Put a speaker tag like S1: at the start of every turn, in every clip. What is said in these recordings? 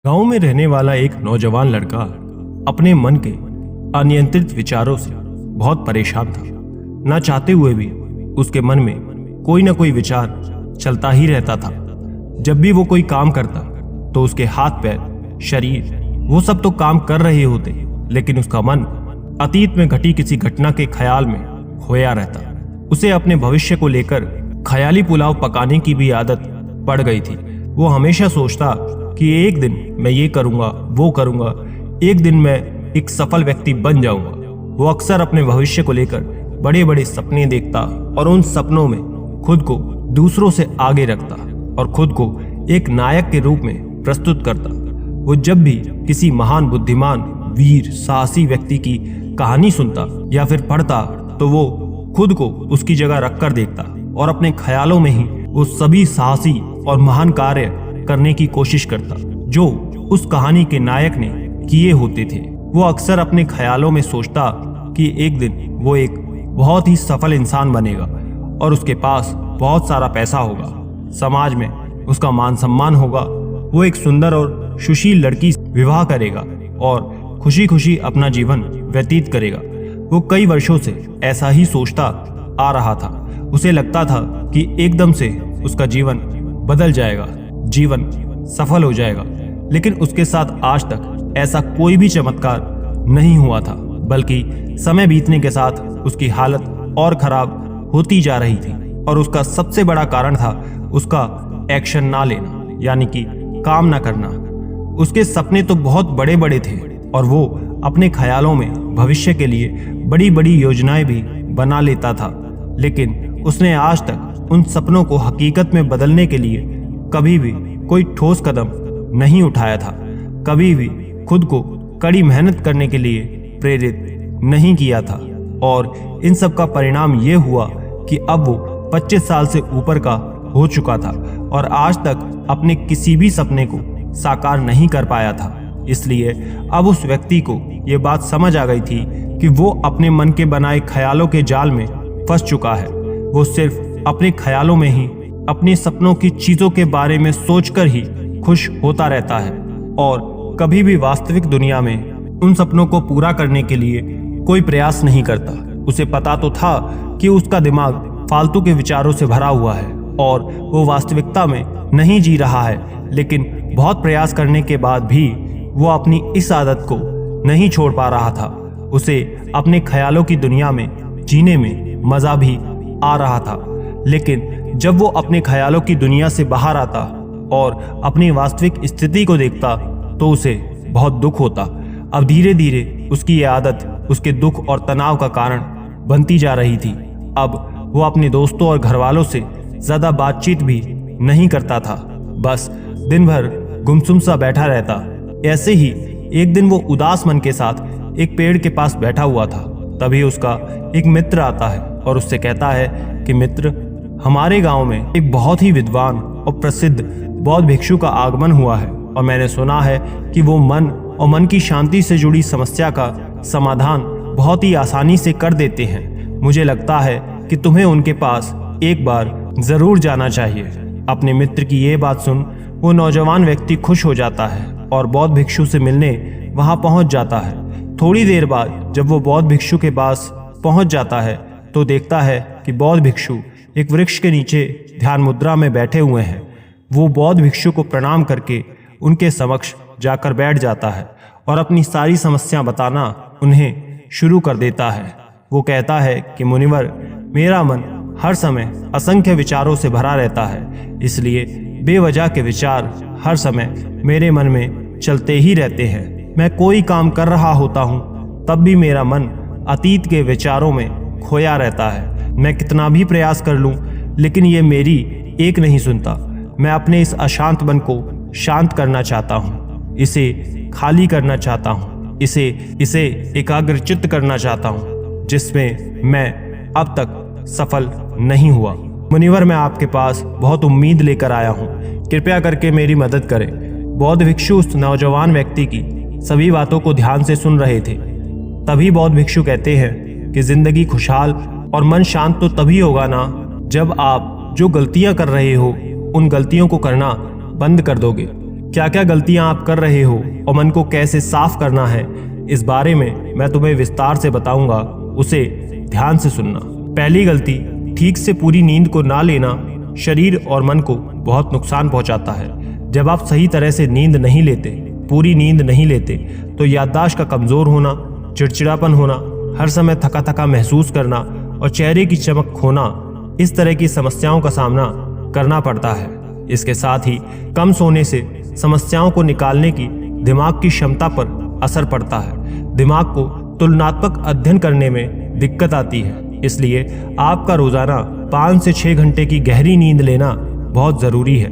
S1: गांव में रहने वाला एक नौजवान लड़का अपने मन के अनियंत्रित विचारों से बहुत परेशान था। ना चाहते हुए भी उसके मन में कोई ना कोई विचार चलता ही रहता था। जब भी वो कोई काम करता तो उसके हाथ पैर शरीर वो सब तो काम कर रहे होते, लेकिन उसका मन अतीत में घटी किसी घटना के ख्याल में खोया रहता। उसे अपने भविष्य को लेकर ख्याली पुलाव पकाने की भी आदत पड़ गई थी। वो हमेशा सोचता कि एक दिन मैं ये करूंगा, वो करूंगा, एक दिन मैं एक सफल व्यक्ति बन जाऊंगा। वो अक्सर अपने भविष्य को लेकर बड़े बड़े सपने देखता और उन सपनों में खुद को दूसरों से आगे रखता और खुद को एक नायक के रूप में प्रस्तुत करता। वो जब भी किसी महान बुद्धिमान वीर साहसी व्यक्ति की कहानी सुनता या फिर पढ़ता तो वो खुद को उसकी जगह रखकर देखता और अपने ख्यालों में ही वो सभी साहसी और महान कार्य करने की कोशिश करता जो उस कहानी के नायक ने किए होते थे। वो अक्सर अपने ख्यालों में सोचता कि एक दिन वो एक बहुत ही सफल इंसान बनेगा और उसके पास बहुत सारा पैसा होगा, समाज में उसका मान सम्मान होगा, वो एक सुंदर और सुशील लड़की से विवाह करेगा और खुशी खुशी अपना जीवन व्यतीत करेगा। वो कई वर्षों से ऐसा ही सोचता आ रहा था। उसे लगता था कि एकदम से उसका जीवन बदल जाएगा, जीवन सफल हो जाएगा, लेकिन उसके साथ आज तक ऐसा कोई भी चमत्कार नहीं हुआ था, बल्कि समय बीतने के साथ उसकी हालत और खराब होती जा रही थी। और उसका सबसे बड़ा कारण था उसका एक्शन ना लेना, यानी कि काम ना करना। उसके सपने तो बहुत बड़े बड़े थे और वो अपने ख्यालों में भविष्य के लिए बड़ी बड़ी योजनाएं भी बना लेता था, लेकिन उसने आज तक उन सपनों को हकीकत में बदलने के लिए कभी भी कोई ठोस कदम नहीं उठाया था, कभी भी खुद को कड़ी मेहनत करने के लिए प्रेरित नहीं किया था। और इन सब का परिणाम ये हुआ कि अब वो 25 साल से ऊपर का हो चुका था और आज तक अपने किसी भी सपने को साकार नहीं कर पाया था। इसलिए अब उस व्यक्ति को ये बात समझ आ गई थी कि वो अपने मन के बनाए ख्यालों के जाल में फंस चुका है। वो सिर्फ अपने ख्यालों में ही अपने सपनों की चीजों के बारे में सोचकर ही खुश होता रहता है और कभी भी वास्तविक दुनिया में उन सपनों को पूरा करने के लिए कोई प्रयास नहीं करता। उसे पता तो था कि उसका दिमाग फालतू के विचारों से भरा हुआ है और वो वास्तविकता में नहीं जी रहा है, लेकिन बहुत प्रयास करने के बाद भी वो अपनी इस आदत को नहीं छोड़ पा रहा था। उसे अपने ख्यालों की दुनिया में जीने में मजा भी आ रहा था, लेकिन जब वो अपने ख्यालों की दुनिया से बाहर आता और अपनी वास्तविक स्थिति को देखता तो उसे बहुत दुख होता। अब धीरे धीरे उसकी ये आदत उसके दुख और तनाव का कारण बनती जा रही थी। अब वो अपने दोस्तों और घर वालों से ज्यादा बातचीत भी नहीं करता था, बस दिन भर गुमसुम सा बैठा रहता। ऐसे ही एक दिन वो उदास मन के साथ एक पेड़ के पास बैठा हुआ था। तभी उसका एक मित्र आता है और उससे कहता है कि मित्र, हमारे गांव में एक बहुत ही विद्वान और प्रसिद्ध बौद्ध भिक्षु का आगमन हुआ है और मैंने सुना है कि वो मन और मन की शांति से जुड़ी समस्या का समाधान बहुत ही आसानी से कर देते हैं। मुझे लगता है कि तुम्हें उनके पास एक बार जरूर जाना चाहिए। अपने मित्र की ये बात सुन वो नौजवान व्यक्ति खुश हो जाता है और बौद्ध भिक्षु से मिलने वहां पहुंच जाता है। थोड़ी देर बाद जब वो बौद्ध भिक्षु के पास पहुंच जाता है तो देखता है कि बौद्ध भिक्षु एक वृक्ष के नीचे ध्यान मुद्रा में बैठे हुए हैं। वो बौद्ध भिक्षु को प्रणाम करके उनके समक्ष जाकर बैठ जाता है और अपनी सारी समस्या बताना उन्हें शुरू कर देता है। वो कहता है कि मुनिवर, मेरा मन हर समय असंख्य विचारों से भरा रहता है, इसलिए बेवजह के विचार हर समय मेरे मन में चलते ही रहते हैं। मैं कोई काम कर रहा होता हूँ तब भी मेरा मन अतीत के विचारों में खोया रहता है। मैं कितना भी प्रयास कर लूं लेकिन ये मेरी एक नहीं सुनता। मैं अपने इस अशांत मन को शांत करना चाहता हूँ, इसे खाली करना चाहता हूँ, इसे एकाग्रचित्त करना चाहता हूँ, जिसमें मैं अब तक सफल नहीं हुआ। मुनिवर, मैं आपके पास बहुत उम्मीद लेकर आया हूँ, कृपया करके मेरी मदद करें। बौद्ध भिक्षु उस नौजवान व्यक्ति की सभी बातों को ध्यान से सुन रहे थे। तभी बौद्ध भिक्षु कहते हैं कि जिंदगी खुशहाल और मन शांत तो तभी होगा ना जब आप जो गलतियां कर रहे हो उन गलतियों को करना बंद कर दोगे। क्या क्या गलतियां आप कर रहे हो और मन को कैसे साफ करना है, इस बारे में मैं तुम्हें विस्तार से बताऊंगा, उसे ध्यान से सुनना। पहली गलती, ठीक से पूरी नींद को ना लेना शरीर और मन को बहुत नुकसान पहुंचाता है। जब आप सही तरह से नींद नहीं लेते, पूरी नींद नहीं लेते, तो याददाश्त का कमजोर होना, चिड़चिड़ापन होना, हर समय थका थका महसूस करना और चेहरे की चमक खोना, इस तरह की समस्याओं का सामना करना पड़ता है। इसके साथ ही कम सोने से समस्याओं को निकालने की दिमाग की क्षमता पर असर पड़ता है। दिमाग को तुलनात्मक अध्ययन करने में दिक्कत आती है। इसलिए आपका रोजाना 5 से 6 घंटे की गहरी नींद लेना बहुत जरूरी है।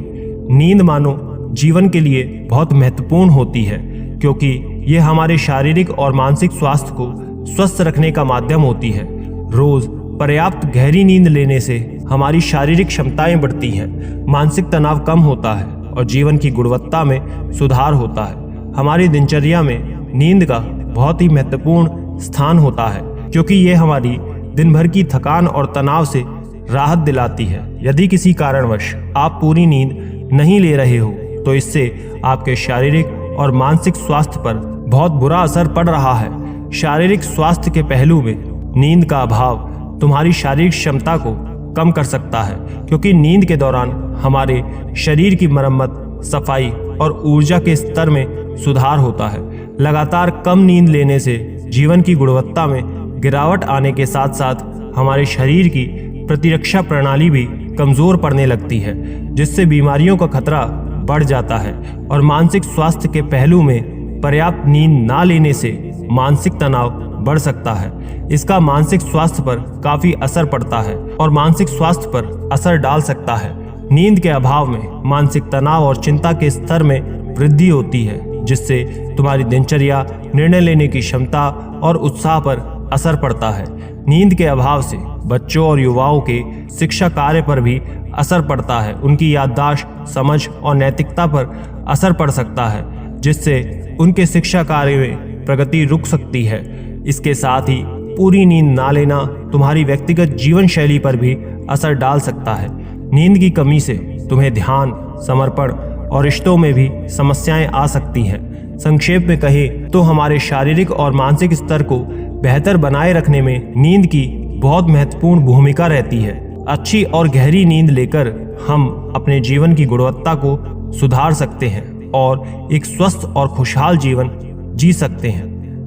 S1: नींद मानो जीवन के लिए बहुत महत्वपूर्ण होती है, क्योंकि ये हमारे शारीरिक और मानसिक स्वास्थ्य को स्वस्थ रखने का माध्यम होती है। रोज पर्याप्त गहरी नींद लेने से हमारी शारीरिक क्षमताएं बढ़ती हैं, मानसिक तनाव कम होता है और जीवन की गुणवत्ता में सुधार होता है। हमारी दिनचर्या में नींद का बहुत ही महत्वपूर्ण स्थान होता है, क्योंकि ये हमारी दिन भर की थकान और तनाव से राहत दिलाती है। यदि किसी कारणवश आप पूरी नींद नहीं ले रहे हो, तो इससे आपके शारीरिक और मानसिक स्वास्थ्य पर बहुत बुरा असर पड़ रहा है। शारीरिक स्वास्थ्य के पहलू में नींद का अभाव तुम्हारी शारीरिक क्षमता को कम कर सकता है, क्योंकि नींद के दौरान हमारे शरीर की मरम्मत, सफाई और ऊर्जा के स्तर में सुधार होता है। लगातार कम नींद लेने से जीवन की गुणवत्ता में गिरावट आने के साथ साथ हमारे शरीर की प्रतिरक्षा प्रणाली भी कमजोर पड़ने लगती है, जिससे बीमारियों का खतरा बढ़ जाता है। और मानसिक स्वास्थ्य के पहलू में पर्याप्त नींद ना लेने से मानसिक तनाव बढ़ सकता है। इसका मानसिक स्वास्थ्य पर काफी असर पड़ता है और मानसिक स्वास्थ्य पर असर डाल सकता है। नींद के अभाव में मानसिक तनाव और चिंता के स्तर में वृद्धि होती है, जिससे तुम्हारी दिनचर्या, निर्णय लेने की क्षमता और उत्साह पर असर पड़ता है। नींद के अभाव से बच्चों और युवाओं के शिक्षा कार्य पर भी असर पड़ता है। उनकी याददाश्त, समझ और नैतिकता पर असर पड़ सकता है, जिससे उनके शिक्षा कार्य में प्रगति रुक सकती है। इसके साथ ही पूरी नींद ना लेना तुम्हारी व्यक्तिगत जीवन शैली पर भी असर डाल सकता है। नींद की कमी से तुम्हें ध्यान, समर्पण और रिश्तों में भी समस्याएं आ सकती हैं। संक्षेप में कहें तो हमारे शारीरिक और मानसिक स्तर को बेहतर बनाए रखने में नींद की बहुत महत्वपूर्ण भूमिका रहती है। अच्छी और गहरी नींद लेकर हम अपने जीवन की गुणवत्ता को सुधार सकते हैं और एक स्वस्थ और खुशहाल जीवन जी सकते हैं।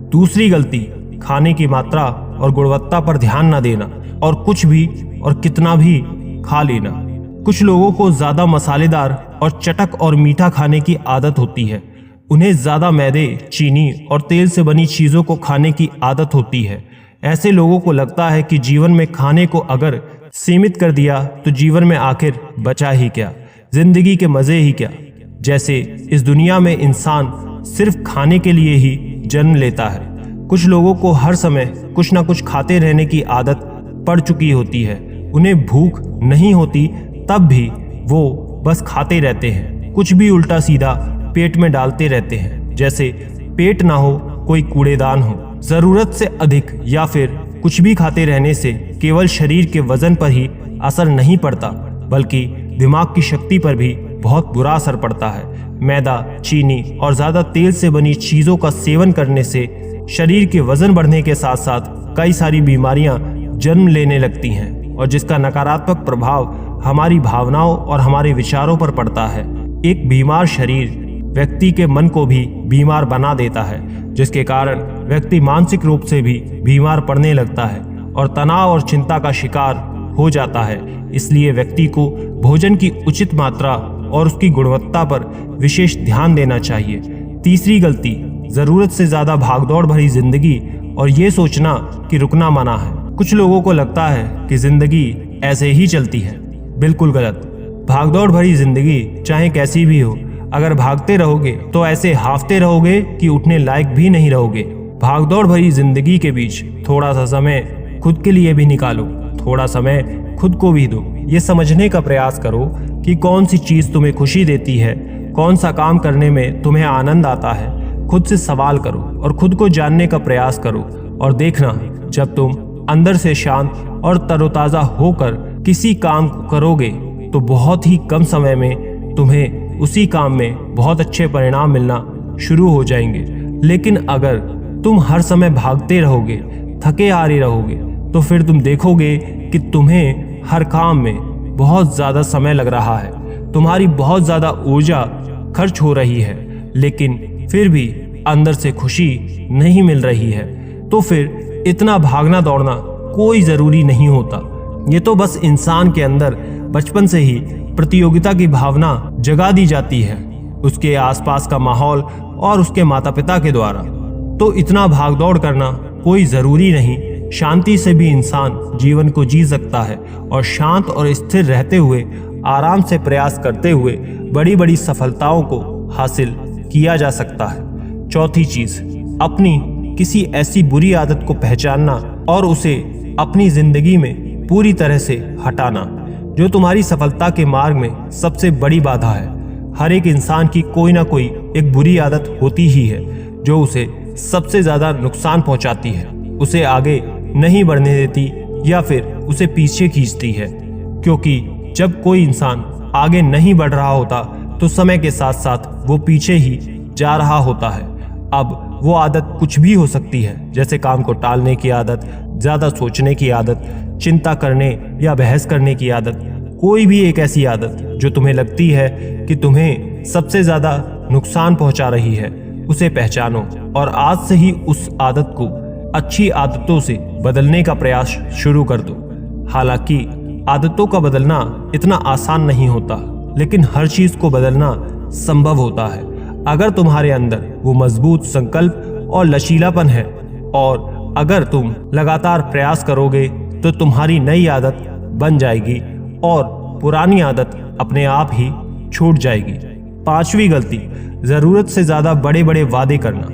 S1: दूसरी गलती, खाने की मात्रा और गुणवत्ता पर ध्यान न देना और कुछ भी और कितना भी खा लेना। कुछ लोगों को ज्यादा मसालेदार और चटक और मीठा खाने की आदत होती है। उन्हें ज्यादा मैदे, चीनी और तेल से बनी चीजों को खाने की आदत होती है। ऐसे लोगों को लगता है कि जीवन में खाने को अगर सीमित कर दिया तो जीवन में आखिर बचा ही क्या, जिंदगी के मजे ही क्या। जैसे इस दुनिया में इंसान सिर्फ खाने के लिए ही जन्म लेता है। कुछ लोगों को हर समय कुछ ना कुछ खाते रहने की आदत पड़ चुकी होती है। उन्हें भूख नहीं होती तब भी वो बस खाते रहते हैं, कुछ भी उल्टा सीधा पेट में डालते रहते हैं, जैसे पेट ना हो कोई कूड़ेदान हो। जरूरत से अधिक या फिर कुछ भी खाते रहने से केवल शरीर के वजन पर ही असर नहीं पड़ता, बल्कि दिमाग की शक्ति पर भी बहुत बुरा असर पड़ता है। मैदा, चीनी और ज्यादा तेल से बनी चीजों का सेवन करने से शरीर के वजन बढ़ने के साथ साथ कई सारी बीमारियां जन्म लेने लगती हैं, और जिसका नकारात्मक प्रभाव हमारी भावनाओं और हमारे विचारों पर पड़ता है। एक बीमार शरीर व्यक्ति के मन को भी बीमार बना देता है, जिसके कारण व्यक्ति मानसिक रूप से भी बीमार पड़ने लगता है और तनाव और चिंता का शिकार हो जाता है। इसलिए व्यक्ति को भोजन की उचित मात्रा और उसकी गुणवत्ता पर विशेष ध्यान देना चाहिए। तीसरी गलती, जरूरत से ज्यादा भागदौड़ भरी जिंदगी और ये सोचना कि रुकना मना है। कुछ लोगों को लगता है कि जिंदगी ऐसे ही चलती है। बिल्कुल गलत। भागदौड़ भरी जिंदगी चाहे कैसी भी हो, अगर भागते रहोगे तो ऐसे हाफते रहोगे कि उठने लायक भी नहीं रहोगे। भागदौड़ भरी जिंदगी के बीच थोड़ा सा समय खुद के लिए भी निकालो, थोड़ा समय खुद को भी दो। ये समझने का प्रयास करो कि कौन सी चीज तुम्हें खुशी देती है, कौन सा काम करने में तुम्हें आनंद आता है। खुद से सवाल करो और खुद को जानने का प्रयास करो, और देखना जब तुम अंदर से शांत और तरोताजा होकर किसी काम को करोगे तो बहुत ही कम समय में तुम्हें उसी काम में बहुत अच्छे परिणाम मिलना शुरू हो जाएंगे। लेकिन अगर तुम हर समय भागते रहोगे, थके हारे रहोगे, तो फिर तुम देखोगे कि तुम्हें हर काम में बहुत ज़्यादा समय लग रहा है, तुम्हारी बहुत ज़्यादा ऊर्जा खर्च हो रही है, लेकिन फिर भी अंदर से खुशी नहीं मिल रही है। तो फिर इतना भागना दौड़ना कोई ज़रूरी नहीं होता। ये तो बस इंसान के अंदर बचपन से ही प्रतियोगिता की भावना जगा दी जाती है, उसके आसपास का माहौल और उसके माता पिता के द्वारा। तो इतना भाग दौड़ करना कोई ज़रूरी नहीं। शांति से भी इंसान जीवन को जी सकता है और शांत और स्थिर रहते हुए, आराम से प्रयास करते हुए बड़ी बड़ी सफलताओं को हासिल किया जा सकता है। चौथी चीज, अपनी किसी ऐसी बुरी आदत को पहचानना और उसे अपनी जिंदगी में पूरी तरह से हटाना जो तुम्हारी सफलता के मार्ग में सबसे बड़ी बाधा है। हर एक इंसान की कोई ना कोई एक बुरी आदत होती ही है जो उसे सबसे ज्यादा नुकसान पहुंचाती है, उसे आगे नहीं बढ़ने देती या फिर उसे पीछे खींचती है। क्योंकि जब कोई इंसान आगे नहीं बढ़ रहा होता तो समय के साथ साथ वो पीछे ही जा रहा होता है। अब वो आदत कुछ भी हो सकती है, जैसे काम को टालने की आदत, ज्यादा सोचने की आदत, चिंता करने या बहस करने की आदत, कोई भी एक ऐसी आदत जो तुम्हें लगती है कि तुम्हें सबसे ज्यादा नुकसान पहुंचा रही है, उसे पहचानो और आज से ही उस आदत को अच्छी आदतों से बदलने का प्रयास शुरू कर दो। हालांकि आदतों का बदलना इतना आसान नहीं होता, लेकिन हर चीज को बदलना संभव होता है अगर तुम्हारे अंदर वो मजबूत संकल्प और लचीलापन है, और अगर तुम लगातार प्रयास करोगे तो तुम्हारी नई आदत बन जाएगी और पुरानी आदत अपने आप ही छूट जाएगी। पांचवी गलती, जरूरत से ज्यादा बड़े बड़े वादे करना।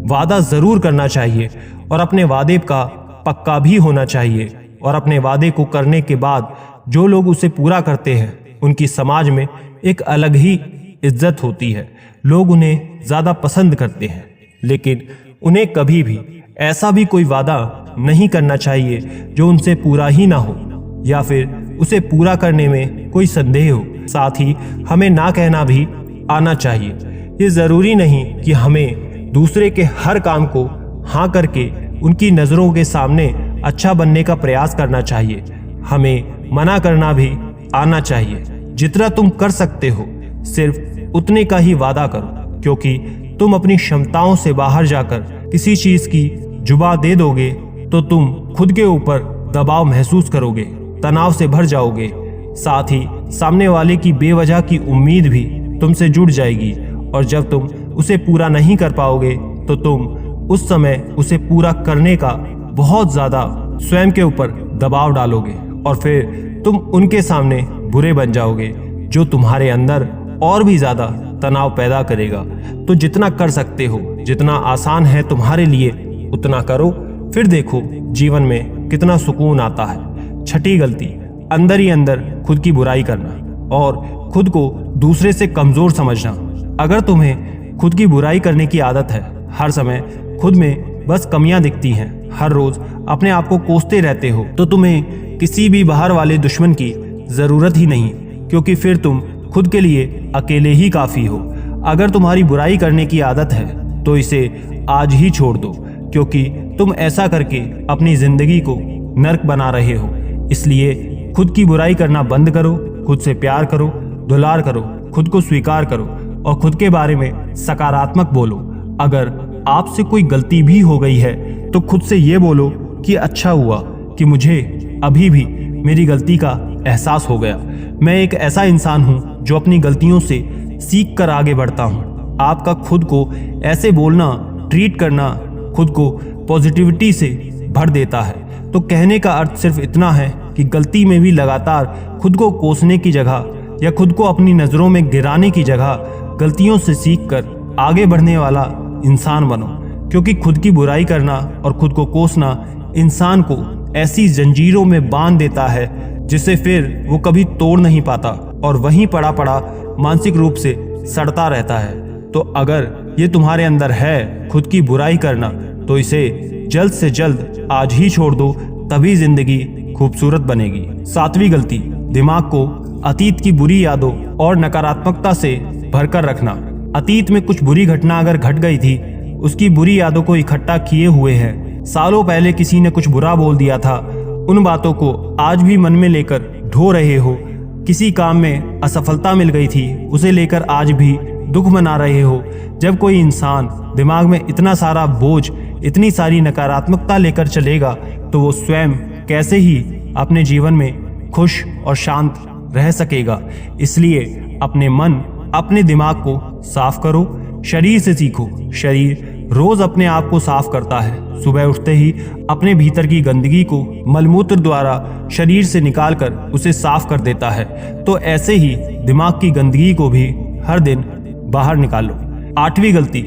S1: वादा जरूर करना चाहिए और अपने वादे का पक्का भी होना चाहिए, और अपने वादे को करने के बाद जो लोग उसे पूरा करते हैं उनकी समाज में एक अलग ही इज्जत होती है। लोग उन्हें ज्यादा पसंद करते हैं, लेकिन उन्हें कभी भी ऐसा भी कोई वादा नहीं करना चाहिए जो उनसे पूरा ही ना हो या फिर उसे पूरा करने में कोई संदेह हो। साथ ही हमें ना कहना भी आना चाहिए। ये जरूरी नहीं कि हमें दूसरे के हर काम को हाँ करके उनकी नजरों के सामने अच्छा बनने का प्रयास करना चाहिए। हमें मना करना भी आना चाहिए। जितना तुम कर सकते हो सिर्फ उतने का ही वादा करो, क्योंकि तुम अपनी क्षमताओं से बाहर जाकर किसी चीज की जुबा दे दोगे तो तुम खुद के ऊपर दबाव महसूस करोगे, तनाव से भर जाओगे। साथ ही सामने वाले की बेवजह की उम्मीद भी तुमसे जुड़ जाएगी, और जब तुम उसे पूरा नहीं कर पाओगे तो तुम उस समय उसे पूरा करने का बहुत ज्यादा स्वयं के ऊपर दबाव डालोगे, और फिर तुम उनके सामने बुरे बन जाओगे, जो तुम्हारे अंदर और भी ज्यादा तनाव पैदा करेगा। तो जितना कर सकते हो, जितना आसान है तुम्हारे लिए, उतना करो, फिर देखो जीवन में कितना सुकून आता है। छठी गलती, अंदर ही अंदर खुद की बुराई करना और खुद को दूसरे से कमजोर समझना। अगर तुम्हें खुद की बुराई करने की आदत है, हर समय खुद में बस कमियां दिखती हैं, हर रोज अपने आप को कोसते रहते हो, तो तुम्हें किसी भी बाहर वाले दुश्मन की जरूरत ही नहीं, क्योंकि फिर तुम खुद के लिए अकेले ही काफी हो। अगर तुम्हारी बुराई करने की आदत है तो इसे आज ही छोड़ दो, क्योंकि तुम ऐसा करके अपनी जिंदगी को नर्क बना रहे हो। इसलिए खुद की बुराई करना बंद करो, खुद से प्यार करो, दुलार करो, खुद को स्वीकार करो और खुद के बारे में सकारात्मक बोलो। अगर आपसे कोई गलती भी हो गई है तो खुद से ये बोलो कि अच्छा हुआ कि मुझे अभी भी मेरी गलती का एहसास हो गया। मैं एक ऐसा इंसान हूं जो अपनी गलतियों से सीख कर आगे बढ़ता हूं। आपका खुद को ऐसे बोलना, ट्रीट करना खुद को पॉजिटिविटी से भर देता है। तो कहने का अर्थ सिर्फ इतना है कि गलती में भी लगातार खुद को कोसने की जगह या खुद को अपनी नजरों में गिराने की जगह गलतियों से सीखकर आगे बढ़ने वाला इंसान बनो, क्योंकि खुद की बुराई करना और खुद को कोसना इंसान को ऐसी जंजीरों में बांध देता है जिसे फिर वो कभी तोड़ नहीं पाता और वहीं पड़ा पड़ा मानसिक रूप से सड़ता रहता है। तो अगर ये तुम्हारे अंदर है खुद की बुराई करना, तो इसे जल्द से जल्द आज ही छोड़ दो, तभी जिंदगी खूबसूरत बनेगी। सातवीं गलती, दिमाग को अतीत की बुरी यादों और नकारात्मकता से भरकर रखना। अतीत में कुछ बुरी घटना अगर घट गई थी, उसकी बुरी यादों को इकट्ठा किए हुए है। सालों पहले किसी ने कुछ बुरा बोल दिया था, उन बातों को आज भी मन में लेकर ढो रहे हो। किसी काम में असफलता मिल गई थी, उसे लेकर आज भी दुख मना रहे हो। जब कोई इंसान दिमाग में इतना सारा बोझ, इतनी सारी नकारात्मकता लेकर चलेगा, तो वो स्वयं कैसे ही अपने जीवन में खुश और शांत रह सकेगा। इसलिए अपने मन, अपने दिमाग को साफ करो, शरीर से सीखो। शरीर रोज अपने आप को साफ करता है। सुबह उठते ही अपने भीतर की गंदगी को मलमूत्र द्वारा शरीर से निकालकर उसे साफ कर देता है। तो ऐसे ही दिमाग की गंदगी को भी हर दिन बाहर निकालो। 8वीं गलती,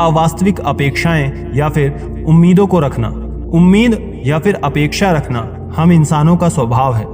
S1: अवास्तविक अपेक्षाएं या फिर उम्मीदों को रखना। उम्मीद या फिर अपेक्षा रखना हम इंसानों का स्वभाव है,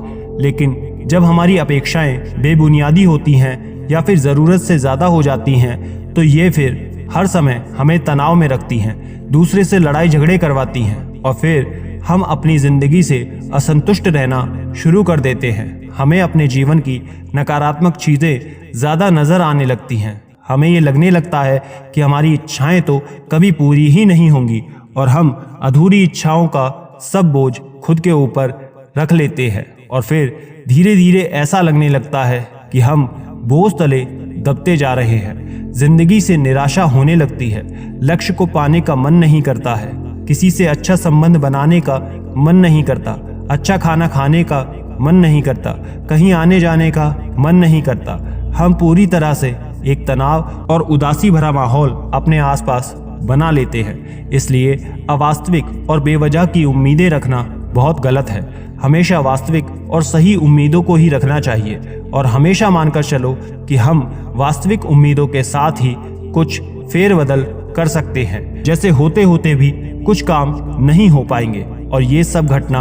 S1: लेकिन जब हमारी अपेक्षाएं बेबुनियादी होती हैं या फिर ज़रूरत से ज़्यादा हो जाती हैं, तो ये फिर हर समय हमें तनाव में रखती हैं, दूसरे से लड़ाई झगड़े करवाती हैं और फिर हम अपनी ज़िंदगी से असंतुष्ट रहना शुरू कर देते हैं। हमें अपने जीवन की नकारात्मक चीज़ें ज़्यादा नज़र आने लगती हैं। हमें ये लगने लगता है कि हमारी इच्छाएं तो कभी पूरी ही नहीं होंगी और हम अधूरी इच्छाओं का सब बोझ खुद के ऊपर रख लेते हैं और फिर धीरे धीरे ऐसा लगने लगता है कि हम बोझ तले दबते जा रहे हैं। जिंदगी से निराशा होने लगती है, लक्ष्य को पाने का मन नहीं करता है, किसी से अच्छा संबंध बनाने का मन नहीं करता, अच्छा खाना खाने का मन नहीं करता, कहीं आने जाने का मन नहीं करता। हम पूरी तरह से एक तनाव और उदासी भरा माहौल अपने आसपास बना लेते हैं। इसलिए अवास्तविक और बेवजह की उम्मीदें रखना बहुत गलत है। हमेशा वास्तविक और सही उम्मीदों को ही रखना चाहिए और हमेशा मानकर चलो कि हम वास्तविक उम्मीदों के साथ ही कुछ फेरबदल कर सकते हैं। जैसे होते होते भी कुछ काम नहीं हो पाएंगे और ये सब घटना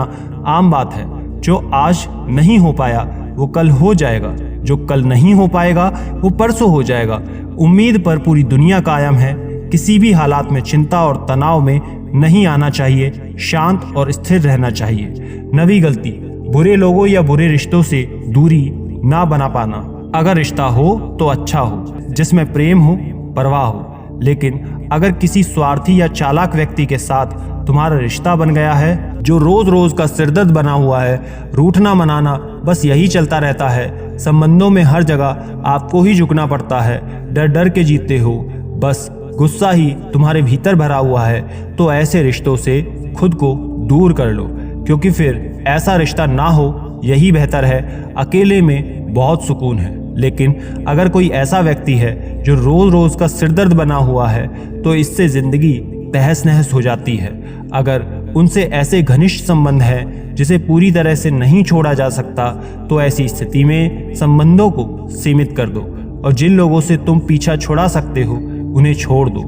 S1: आम बात है। जो आज नहीं हो पाया वो कल हो जाएगा, जो कल नहीं हो पाएगा वो परसों हो जाएगा। उम्मीद पर पूरी दुनिया कायम है। किसी भी हालात में चिंता और तनाव में नहीं आना चाहिए, शांत और स्थिर रहना चाहिए। 9वीं गलती, बुरे लोगों या बुरे रिश्तों से दूरी ना बना पाना। अगर रिश्ता हो तो अच्छा हो, जिसमें प्रेम हो, परवाह हो, लेकिन अगर किसी स्वार्थी या चालाक व्यक्ति के साथ तुम्हारा रिश्ता बन गया है, जो रोज रोज का सिरदर्द बना हुआ है, रूठना मनाना बस यही चलता रहता है, संबंधों में हर जगह आपको ही झुकना पड़ता है, डर डर के जीते हो, बस गुस्सा ही तुम्हारे भीतर भरा हुआ है, तो ऐसे रिश्तों से खुद को दूर कर लो, क्योंकि फिर ऐसा रिश्ता ना हो यही बेहतर है। अकेले में बहुत सुकून है, लेकिन अगर कोई ऐसा व्यक्ति है जो रोज रोज का सिरदर्द बना हुआ है, तो इससे जिंदगी तहस नहस हो जाती है। अगर उनसे ऐसे घनिष्ठ संबंध है जिसे पूरी तरह से नहीं छोड़ा जा सकता, तो ऐसी स्थिति में संबंधों को सीमित कर दो और जिन लोगों से तुम पीछा छुड़ा सकते हो उन्हें छोड़ दो,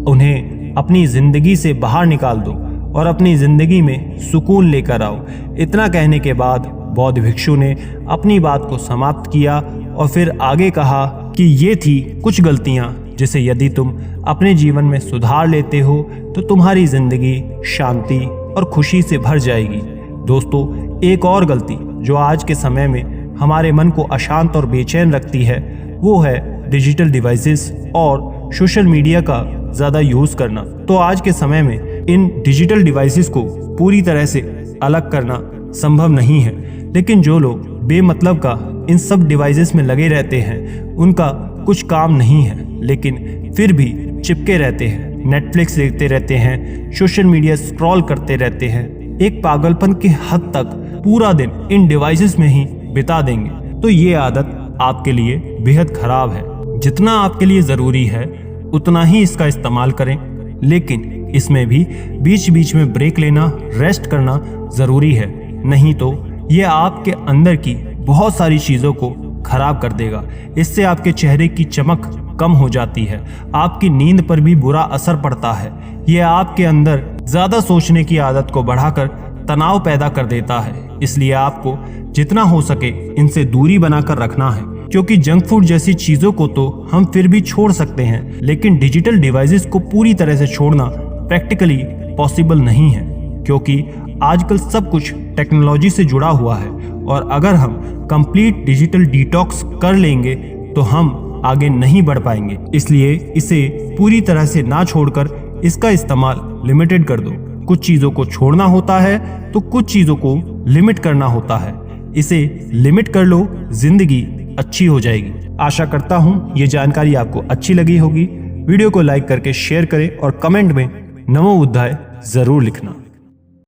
S1: उन्हें अपनी जिंदगी से बाहर निकाल दो और अपनी जिंदगी में सुकून लेकर आओ। इतना कहने के बाद बौद्ध भिक्षु ने अपनी बात को समाप्त किया और फिर आगे कहा कि ये थी कुछ गलतियां जिसे यदि तुम अपने जीवन में सुधार लेते हो तो तुम्हारी जिंदगी शांति और खुशी से भर जाएगी। दोस्तों, एक और गलती जो आज के समय में हमारे मन को अशांत और बेचैन रखती है, वो है डिजिटल डिवाइसेस और सोशल मीडिया का ज़्यादा यूज़ करना। तो आज के समय में इन डिजिटल डिवाइसेस को पूरी तरह से अलग करना संभव नहीं है, लेकिन जो लोग बेमतलब का इन सब डिवाइसेस में लगे रहते हैं, उनका कुछ काम नहीं है, लेकिन फिर भी चिपके रहते हैं, नेटफ्लिक्स देखते रहते हैं, सोशल मीडिया स्क्रॉल करते रहते हैं, एक पागलपन की हद तक पूरा दिन इन डिवाइसेस में ही बिता देंगे। तो ये आदत आपके लिए बेहद खराब है। जितना आपके लिए ज़रूरी है उतना ही इसका इस्तेमाल करें, लेकिन इसमें भी बीच बीच में ब्रेक लेना, रेस्ट करना ज़रूरी है, नहीं तो ये आपके अंदर की बहुत सारी चीज़ों को खराब कर देगा। इससे आपके चेहरे की चमक कम हो जाती है, आपकी नींद पर भी बुरा असर पड़ता है। ये आपके अंदर ज़्यादा सोचने की आदत को बढ़ाकर तनाव पैदा कर देता है। इसलिए आपको जितना हो सके इनसे दूरी बनाकर रखना है, क्योंकि जंक फूड जैसी चीज़ों को तो हम फिर भी छोड़ सकते हैं, लेकिन डिजिटल डिवाइसेस को पूरी तरह से छोड़ना प्रैक्टिकली पॉसिबल नहीं है, क्योंकि आजकल सब कुछ टेक्नोलॉजी से जुड़ा हुआ है और अगर हम कंप्लीट डिजिटल डिटॉक्स कर लेंगे तो हम आगे नहीं बढ़ पाएंगे। इसलिए इसे पूरी तरह से ना छोड़कर इसका इस्तेमाल लिमिटेड कर दो। कुछ चीजों को छोड़ना होता है तो कुछ चीजों को लिमिट करना होता है। इसे लिमिट कर लो, जिंदगी अच्छी हो जाएगी। आशा करता हूं ये जानकारी आपको अच्छी लगी होगी। वीडियो को लाइक करके शेयर करें और कमेंट में नमो बुद्धाय जरूर लिखना।